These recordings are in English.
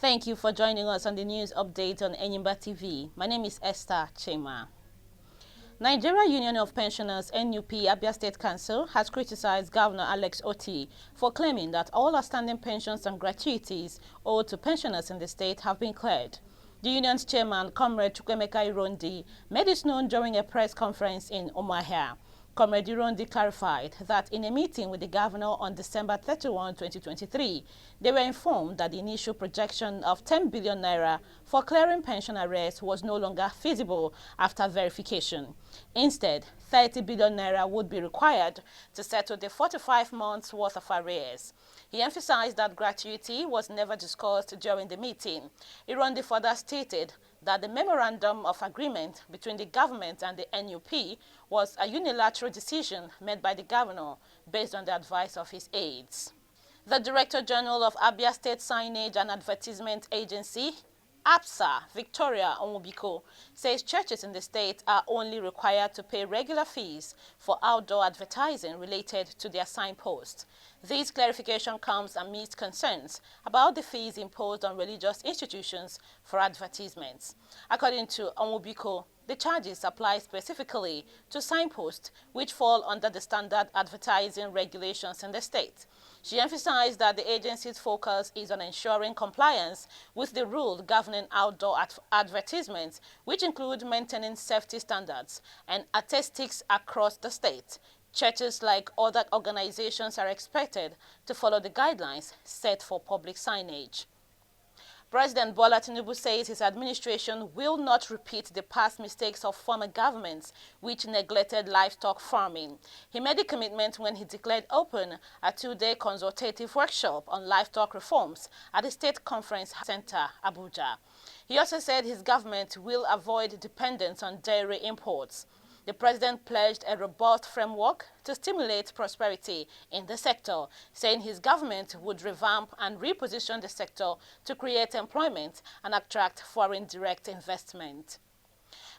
Thank you for joining us on the news update on Enyimba TV. My name is Esther Chema. Nigeria Union of Pensioners NUP Abia State Council has criticized Governor Alex Otti for claiming that all outstanding pensions and gratuities owed to pensioners in the state have been cleared. The union's chairman, Comrade Chukwemeka Irondi, made this known during a press conference in Umuahia. Comrade Irondi clarified that in a meeting with the governor on December 31, 2023, they were informed that the initial projection of 10 billion naira for clearing pension arrears was no longer feasible after verification. Instead, 30 billion naira would be required to settle the 45 months worth of arrears. He emphasized that gratuity was never discussed during the meeting. Irondi further stated that the memorandum of agreement between the government and the NUP was a unilateral decision made by the governor based on the advice of his aides. The Director General of Abia State Signage and Advertisement Agency, APSA, Victoria Onwubiko, says churches in the state are only required to pay regular fees for outdoor advertising related to their signposts. This clarification comes amidst concerns about the fees imposed on religious institutions for advertisements. According to Onwubiko, the charges apply specifically to signposts which fall under the standard advertising regulations in the state. She emphasized that the agency's focus is on ensuring compliance with the rules governing outdoor advertisements, which include maintaining safety standards and statistics across the state. Churches, like other organizations, are expected to follow the guidelines set for public signage. President Bola Tinubu says his administration will not repeat the past mistakes of former governments which neglected livestock farming. He made the commitment when he declared open a two-day consultative workshop on livestock reforms at the State Conference Center, Abuja. He also said his government will avoid dependence on dairy imports. The president pledged a robust framework to stimulate prosperity in the sector, saying his government would revamp and reposition the sector to create employment and attract foreign direct investment.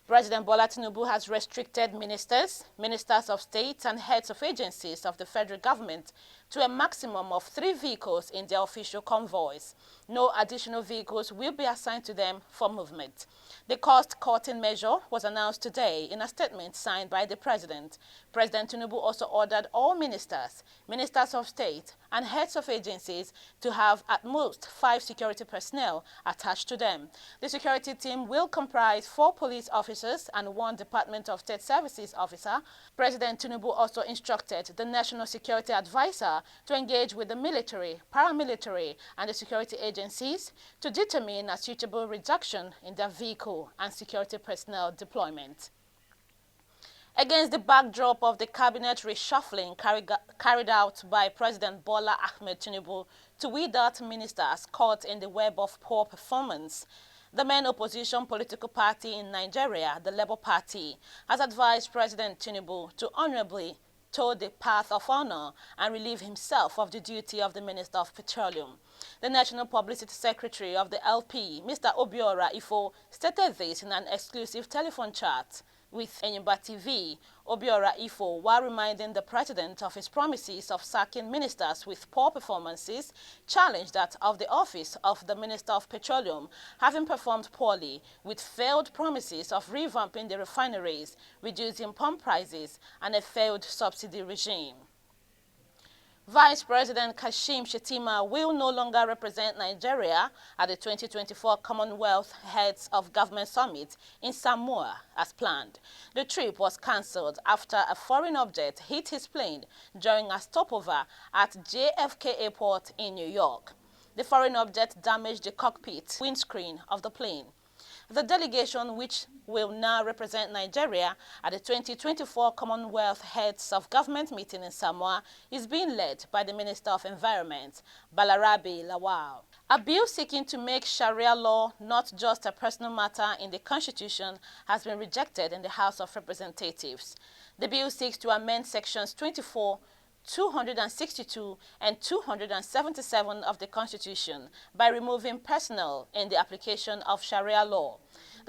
President Bola Tinubu has restricted ministers of state and heads of agencies of the federal government to a maximum of 3 vehicles in their official convoys. No additional vehicles will be assigned to them for movement. The cost-cutting measure was announced today in a statement signed by the president. President Tinubu also ordered all ministers of state, and heads of agencies to have at most 5 security personnel attached to them. The security team will comprise 4 police officers and 1 Department of State Services officer. President Tinubu also instructed the National Security Advisor to engage with the military, paramilitary, and the security agencies to determine a suitable reduction in their vehicle and security personnel deployment. Against the backdrop of the cabinet reshuffling carried out by President Bola Ahmed Tinubu to weed out ministers caught in the web of poor performance, the main opposition political party in Nigeria, the Labour Party, has advised President Tinubu to honorably toe the path of honor and relieve himself of the duty of the Minister of Petroleum. The National Publicity Secretary of the LP, Mr. Okonjo-Iweala, stated this in an exclusive telephone chat with Enyimba TV. Okonjo-Iweala, while reminding the president of his promises of sacking ministers with poor performances, challenged that of the office of the Minister of Petroleum having performed poorly, with failed promises of revamping the refineries, reducing pump prices, and a failed subsidy regime. Vice President Kashim Shettima will no longer represent Nigeria at the 2024 Commonwealth Heads of Government Summit in Samoa as planned. The trip was cancelled after a foreign object hit his plane during a stopover at JFK Airport in New York. The foreign object damaged the cockpit windscreen of the plane. The delegation, which will now represent Nigeria at the 2024 Commonwealth Heads of Government meeting in Samoa, is being led by the Minister of Environment, Balarabe Lawal. A bill seeking to make Sharia law not just a personal matter in the Constitution has been rejected in the House of Representatives. The bill seeks to amend sections 24, 262 and 277 of the Constitution by removing personal in the application of Sharia law.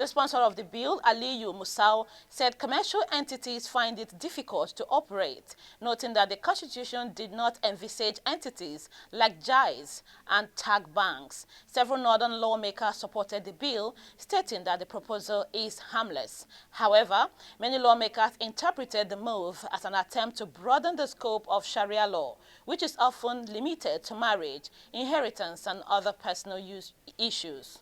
The sponsor of the bill, Aliyu Musau, said commercial entities find it difficult to operate, noting that the Constitution did not envisage entities like JAIS and tag banks. Several northern lawmakers supported the bill, stating that the proposal is harmless. However, many lawmakers interpreted the move as an attempt to broaden the scope of Sharia law, which is often limited to marriage, inheritance, and other personal use issues.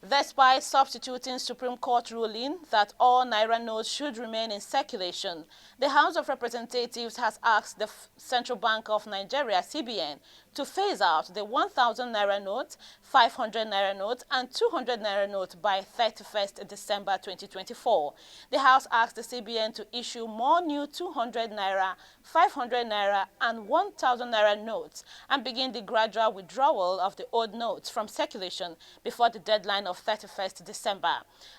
Despite substituting Supreme Court ruling that all Naira notes should remain in circulation, the House of Representatives has asked the Central Bank of Nigeria, CBN, to phase out the 1,000 Naira note, 500 Naira note, and 200 Naira note by 31st December 2024. The House asked the CBN to issue more new 200 Naira, 500 Naira, and 1,000 Naira notes and begin the gradual withdrawal of the old notes from circulation before the deadline of 31st December.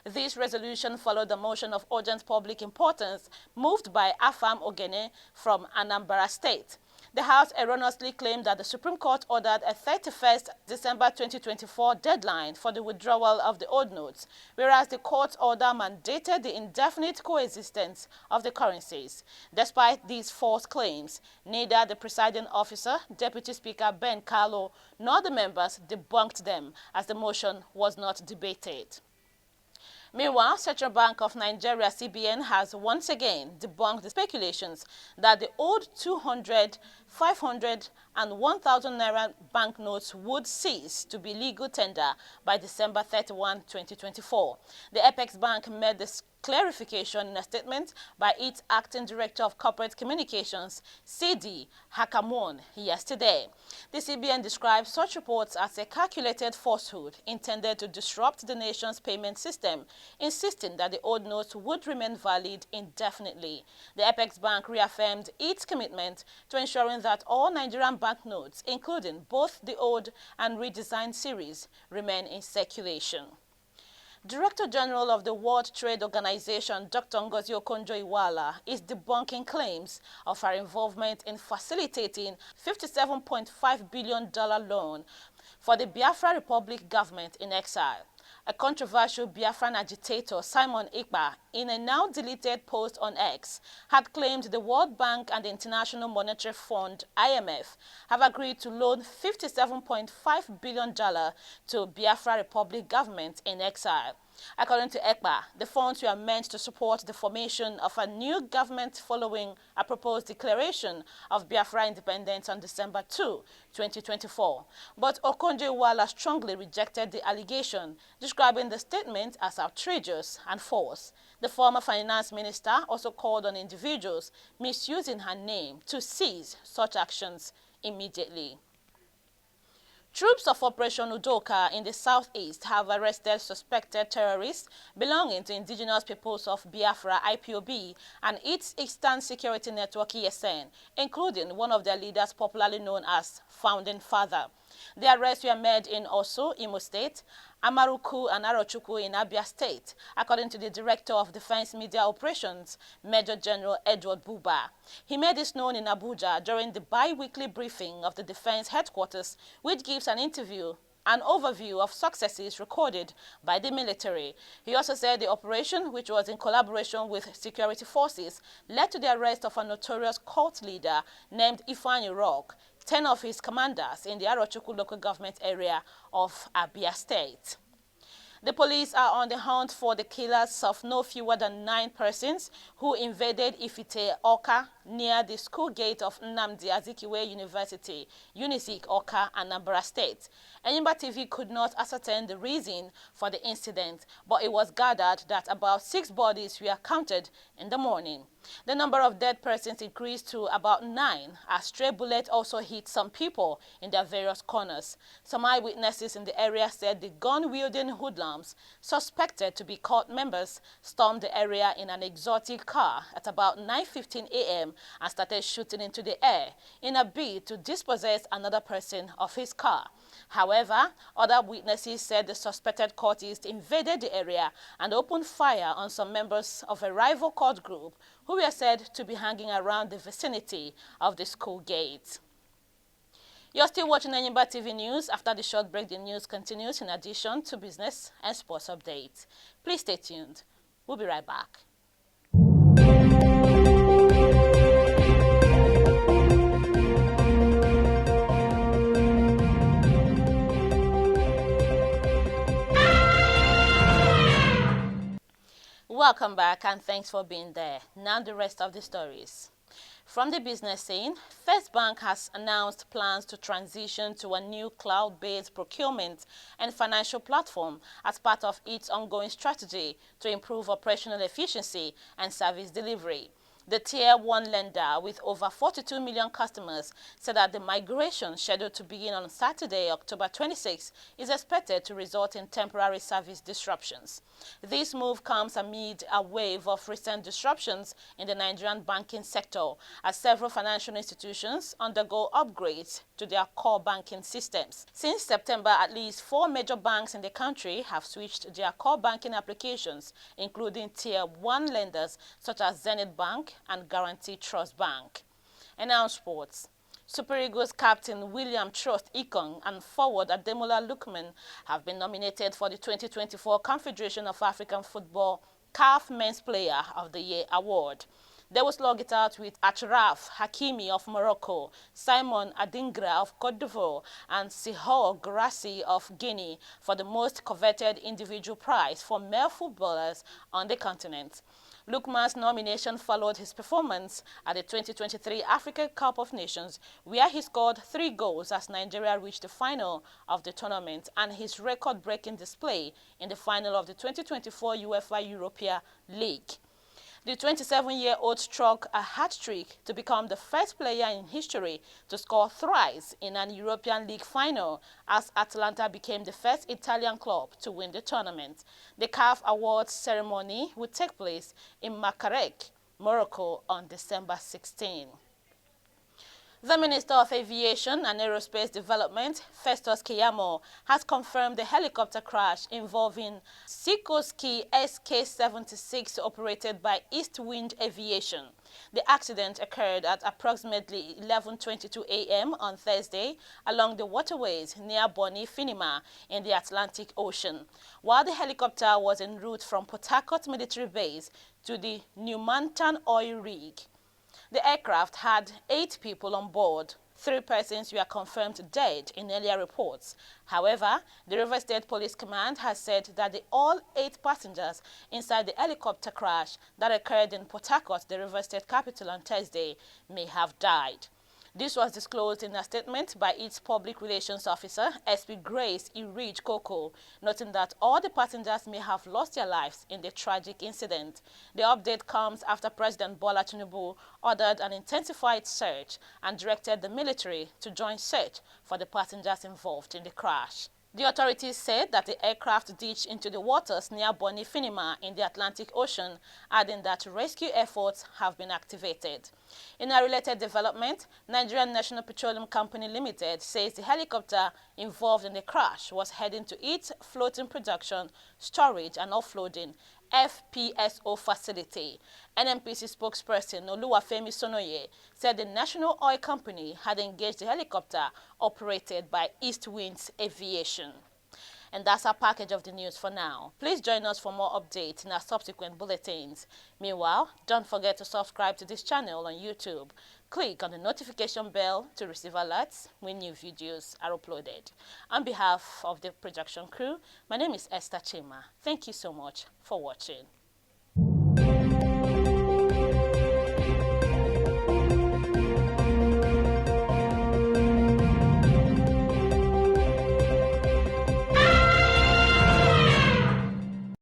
This resolution followed the motion of urgent public importance moved by Afam Ogene from Anambra State. The House erroneously claimed that the Supreme Court ordered a 31st December 2024 deadline for the withdrawal of the old notes, whereas the court's order mandated the indefinite coexistence of the currencies. Despite these false claims, neither the presiding officer, Deputy Speaker Ben Carlo, nor the members debunked them, as the motion was not debated. Meanwhile, Central Bank of Nigeria, CBN, has once again debunked the speculations that the old 200, 500, and 1,000 Naira banknotes would cease to be legal tender by December 31, 2024. The Apex Bank made this clarification in a statement by its Acting Director of Corporate Communications, CD Hakamon, yesterday. The CBN described such reports as a calculated falsehood intended to disrupt the nation's payment system, insisting that the old notes would remain valid indefinitely. The Apex Bank reaffirmed its commitment to ensuring that all Nigerian banknotes, including both the old and redesigned series, remain in circulation. Director General of the World Trade Organization, Dr. Okonjo-Iweala, is debunking claims of her involvement in facilitating $57.5 billion loan for the Biafra Republic government in exile. A controversial Biafran agitator, Simon Ekpa, in a now-deleted post on X, had claimed the World Bank and the International Monetary Fund, IMF, have agreed to loan $57.5 billion to Biafra Republic government in exile. According to Ekpa, the funds were meant to support the formation of a new government following a proposed declaration of Biafra independence on December 2, 2024. But Okonjo-Iweala strongly rejected the allegation, describing the statement as outrageous and false. The former finance minister also called on individuals misusing her name to cease such actions immediately. Troops of Operation Udoka in the southeast have arrested suspected terrorists belonging to Indigenous Peoples of Biafra (IPOB) and its Eastern Security Network (ESN), including one of their leaders popularly known as Founding Father. The arrests were made in Osu, Imo State, Amaruku and Arochukwu in Abia State, according to the Director of Defense Media Operations, Major General Edward Buba. He made this known in Abuja during the bi-weekly briefing of the Defense Headquarters, which gives an overview of successes recorded by the military. He also said the operation, which was in collaboration with security forces, led to the arrest of a notorious cult leader named Ifeanyi Rock, 10 of his commanders in the Arochukwu local government area of Abia State. The police are on the hunt for the killers of no fewer than 9 persons who invaded Ifite, Awka, near the school gate of Nnamdi Azikiwe University, UNIZIK, Awka, Anambra State. Enyimba TV could not ascertain the reason for the incident, but it was gathered that about 6 bodies were counted in the morning. The number of dead persons increased to about 9 as stray bullets also hit some people in their various corners. Some eyewitnesses in the area said the gun-wielding hoodlums, suspected to be cult members, stormed the area in an exotic car at about 9:15 a.m. and started shooting into the air in a bid to dispossess another person of his car. However, other witnesses said the suspected cultists invaded the area and opened fire on some members of a rival cult group who were said to be hanging around the vicinity of the school gate. You're still watching Enyimba TV News. After the short break, the news continues in addition to business and sports updates. Please stay tuned. We'll be right back. Welcome back and thanks for being there. Now the rest of the stories. From the business scene, First Bank has announced plans to transition to a new cloud-based procurement and financial platform as part of its ongoing strategy to improve operational efficiency and service delivery. The Tier 1 lender, with over 42 million customers, said that the migration, scheduled to begin on Saturday, October 26, is expected to result in temporary service disruptions. This move comes amid a wave of recent disruptions in the Nigerian banking sector, as several financial institutions undergo upgrades to their core banking systems. Since September, at least 4 major banks in the country have switched their core banking applications, including Tier 1 lenders such as Zenith Bank and Guarantee Trust Bank. And now sports. Super Eagles captain William Trust Ikong and forward Ademola Lookman have been nominated for the 2024 Confederation of African Football CAF Men's Player of the Year award. They will slug it out with Achraf Hakimi of Morocco, Simon Adingra of Côte d'Ivoire, and Sihor Grassi of Guinea for the most coveted individual prize for male footballers on the continent. Lookman's nomination followed his performance at the 2023 African Cup of Nations, where he scored 3 goals as Nigeria reached the final of the tournament, and his record-breaking display in the final of the 2024 UEFA Europa League. The 27-year-old struck a hat-trick to become the first player in history to score thrice in an European League final, as Atalanta became the first Italian club to win the tournament. The CAF Awards ceremony will take place in Marrakech, Morocco on December 16. The Minister of Aviation and Aerospace Development, Festus Keyamo, has confirmed the helicopter crash involving Sikorsky SK76 operated by East Wind Aviation. The accident occurred at approximately 11:22 a.m. on Thursday along the waterways near Bonny Finima in the Atlantic Ocean, while the helicopter was en route from Port Harcourt Military Base to the Newmanton oil rig. The aircraft had 8 people on board. 3 persons were confirmed dead in earlier reports. However, the River State Police Command has said that all 8 passengers inside the helicopter crash that occurred in Port Harcourt, the River State capital, on Thursday, may have died. This was disclosed in a statement by its public relations officer, SP Grace Irij Koko, noting that all the passengers may have lost their lives in the tragic incident. The update comes after President Bola Tinubu ordered an intensified search and directed the military to join search for the passengers involved in the crash. The authorities said that the aircraft ditched into the waters near Bonny Finima in the Atlantic Ocean, adding that rescue efforts have been activated. In a related development, Nigerian National Petroleum Company Limited says the helicopter involved in the crash was heading to its floating production, storage and offloading FPSO facility. NNPC spokesperson Oluwafemi Sonoye said the National Oil Company had engaged the helicopter operated by East Wind Aviation. And that's our package of the news for now. Please join us for more updates in our subsequent bulletins. Meanwhile, don't forget to subscribe to this channel on YouTube. Click on the notification bell to receive alerts when new videos are uploaded. On behalf of the production crew, my name is Esther Chima. Thank you so much for watching.